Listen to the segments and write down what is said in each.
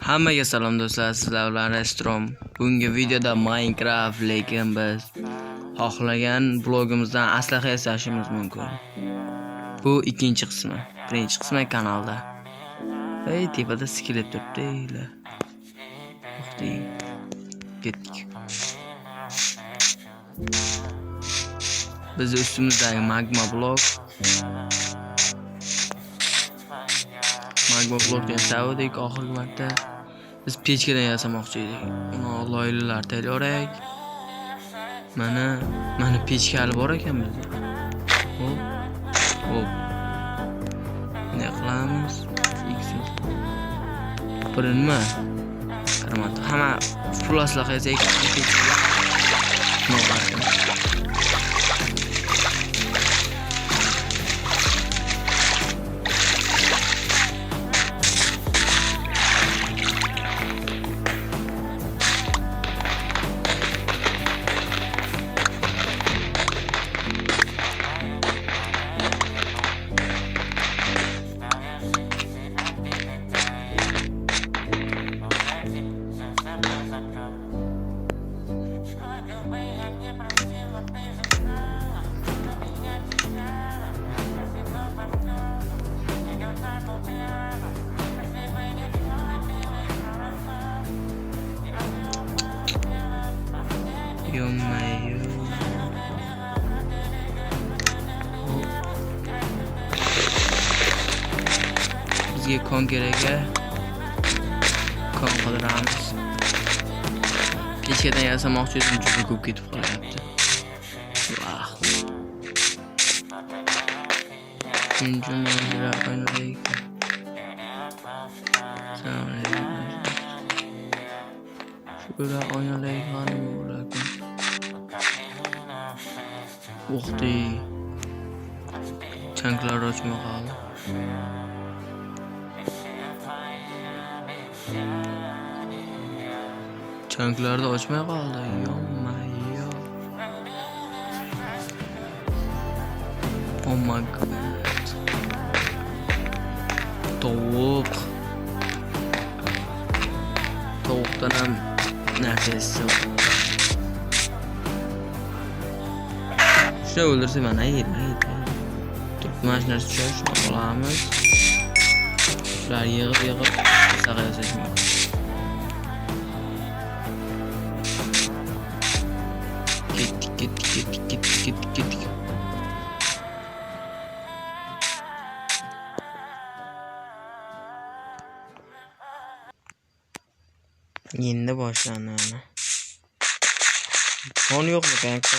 Hammaga salom do'stlar, sizlar bilan Restrom. Bugungi videoda Minecraft, lekin biz xohlagan blogimizdan aslaha yasashimiz mumkin. Bu ikkinchi qismi. Birinchi qismi kanalda. Ey, tepada skelet turibdi. Ketdik. Biz üstümüzdagi magma blok blokdan savdik oxirgi marta. Biz pechkadan yasamoqchi edik. Uni loyihalar tayyorlaylik. Mana pechka hali bor ekan bizda. Hop. Ne qilamiz? Birinma. Qaramat. Hamma full aslaqa yasak. Bizga kon kerak. Kon qidiramiz. Pechkadan yasamoqchi edim, juda ko'p ketib qolyapti. Vah. Shuncha o'ynadik. Şöyle oynalayık hanım bırakın. Vakti çanklar açma kaldı. Çanklar da açmaya kaldı. Yommayo. Oh my god. Tavuk. Tavuktan hem nefes yok. Şunu öldürse ben hayır. Tutmaş neresi şunu alamız. Şunlar yığıp sakaya seçmiyor. Gittik. Yeni başlandı ana. Kon yok mu kanka?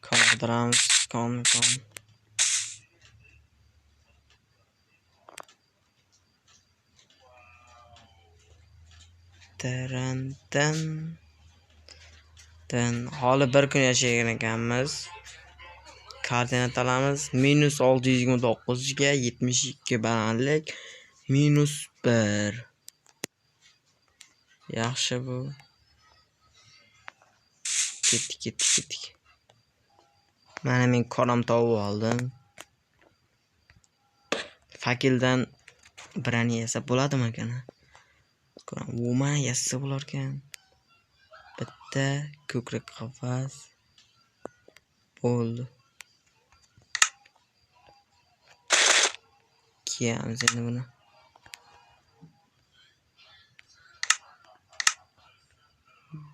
Kaldırağımız kon. Hali bir kun yashagan ekanmiz. Koordinat olamiz. -629 ga 72 balandlik -1. Yaxshi bu. Ketdik. Mana men koram tovuq oldim. Fakildan birani yasab bo'ladimi ekan? Ko'ram, yasasa bo'lar ekan. Bitta ko'krak qafas bo'ldi. Kiyamiz endi buni.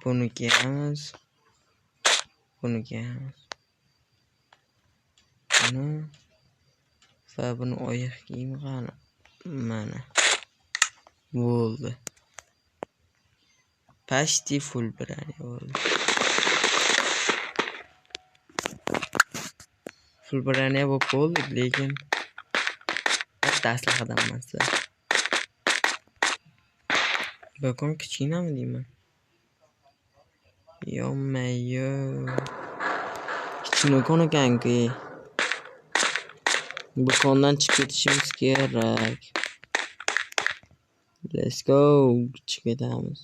Bunu kiyamiz. Bunu va buni oyoq kiyimi qani. Mana. Bo'ldi. Почти full birani bo'ldi. Full birani bo'lib bo'ldi, lekin bitta aslahadan emas. Bakon kichkinami deyman? Yommayo. Kichkina kon ekan-ku. Bu kondan chiqib ketishimiz kerak. Let's go. Chiqib ketamiz.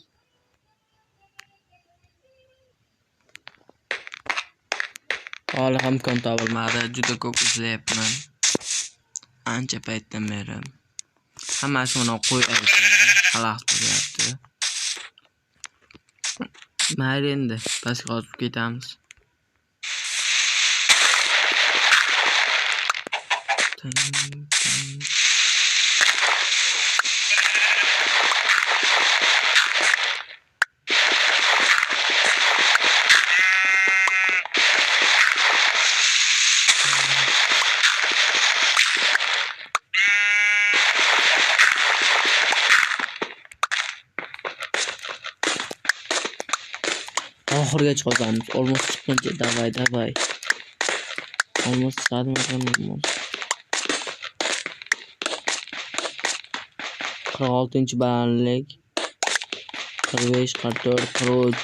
Hali ham kon topilmadi. Juda ko'p izlayapman. Ancha paytdan beri. Hammasini qo'yib xalaqit bo'lyapti. Mayli endi, pastga qotib ketamiz. Oxirigacha qozamiz. Olmos chiqquncha davay. Olmos chiqadimi olmos. 46-balandlik. 45, 44, 43.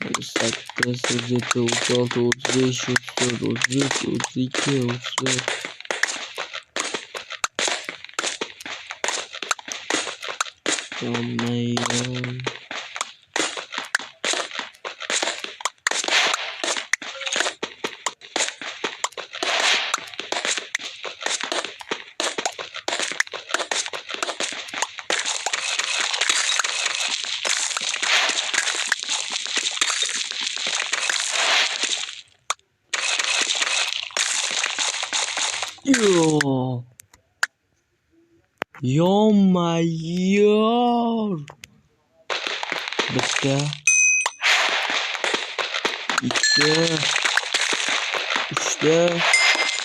38, 37, 36, 35, 34, 33, 32, 34. Yonmayın. Yo. Yonmayıyor. Bitti. 2, 3'te,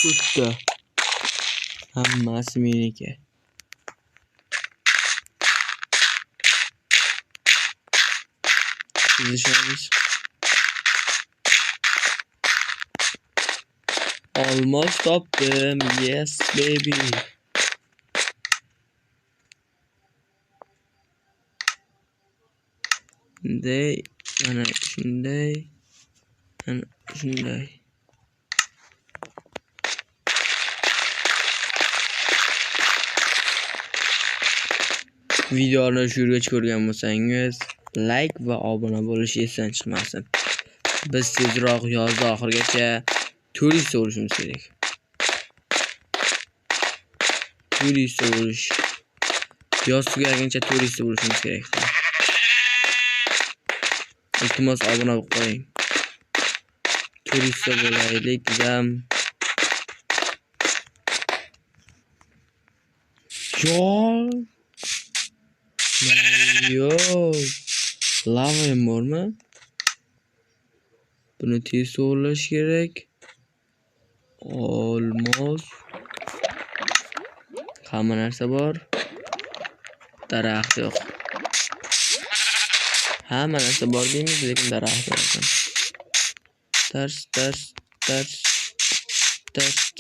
4'te. Hammasi meniki. Sizishamiz. Almost topdim. Yes baby. Shunday, mana shunday. Mana shunday. Videoni shu yergacha ko'rgan bo'lsangiz, like va obuna bo'lish esdan chiqmasin. Biz tezroq yozda oxirigacha 400 bo'lishimiz kerak. 400 bo'lish. Yoz tugaguncha 400 bo'lishimiz kerak. Iltimos obuna bo'lib qo'ying. 400 bo'laylik dam. Yo. Lava ham bormi? Buni tez to'g'irlash kerak. Olmos. Hamma narsa bor. Daraxt yo'q. Hamma narsa bor deymiz, lekin daraxt yo'q.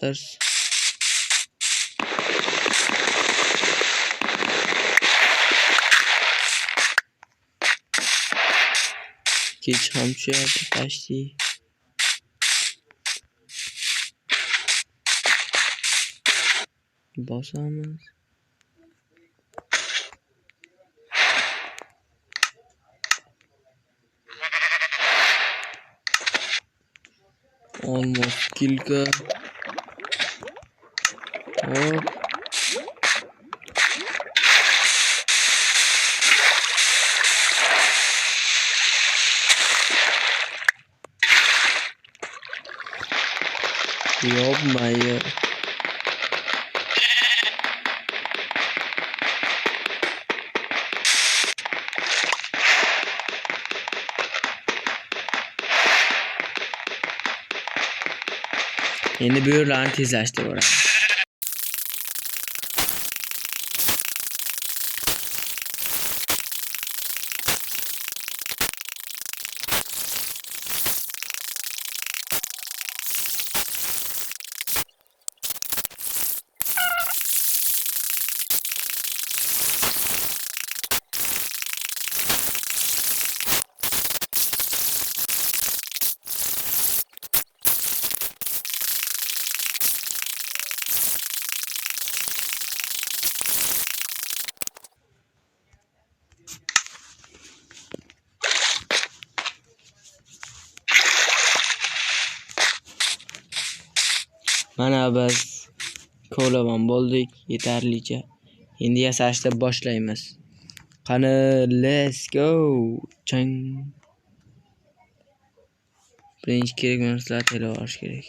Ters. Kech ham tushyapti pashti. Bosamiz. Almost kilka. Hop. Yopmayın. Endi bu yerlarni tezlashtirib. Mana biz ko'laman bo'ldik yetarlicha. Endi yasashni boshlaymiz. Qani, let's go. Chang. Birinchi kerak narsalar tayyor olish kerak.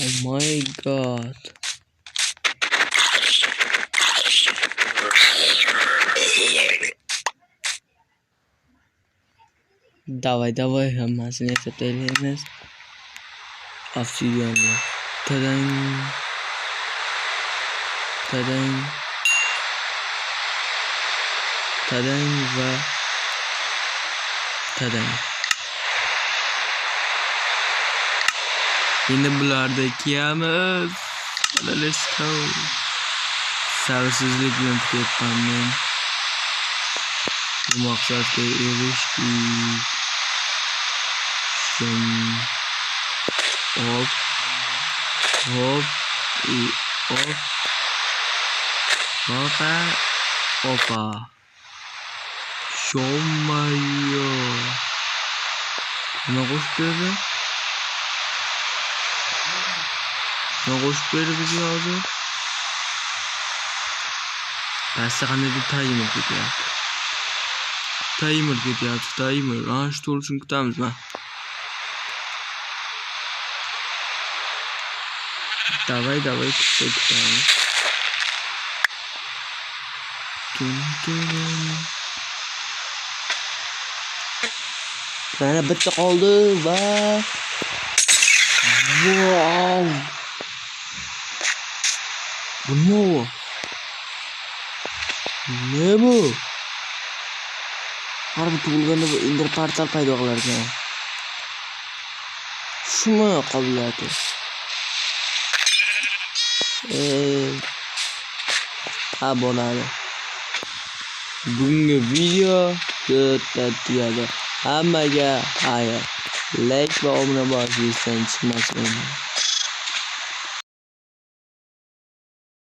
Oh my god. Давай hammasini hisoblaymiz. Obsidianni. Tadang. Va tadang. Endi bularda kiyamiz. Let's go. Sabrsizlik bilan kutyapman men. Bu maqsadga erishdik. Hop. Opa. Shomayo. Nima qo'shib berdi bizga hozir? Pastda qandaydir timer ketyapti. Timer. Shu to'lishini kutamiz, ma. Давай, kutamiz. Mana bitta qoldi va wow. Bu ne bu? Har bir tug'ilganda bu ender portal paydo qilar ekan. Shumi qobiliyati? Ha bo'ladi. Bunga video tugadi. Hammaga xayr. Like va obuna bo'lishni chiqmasin.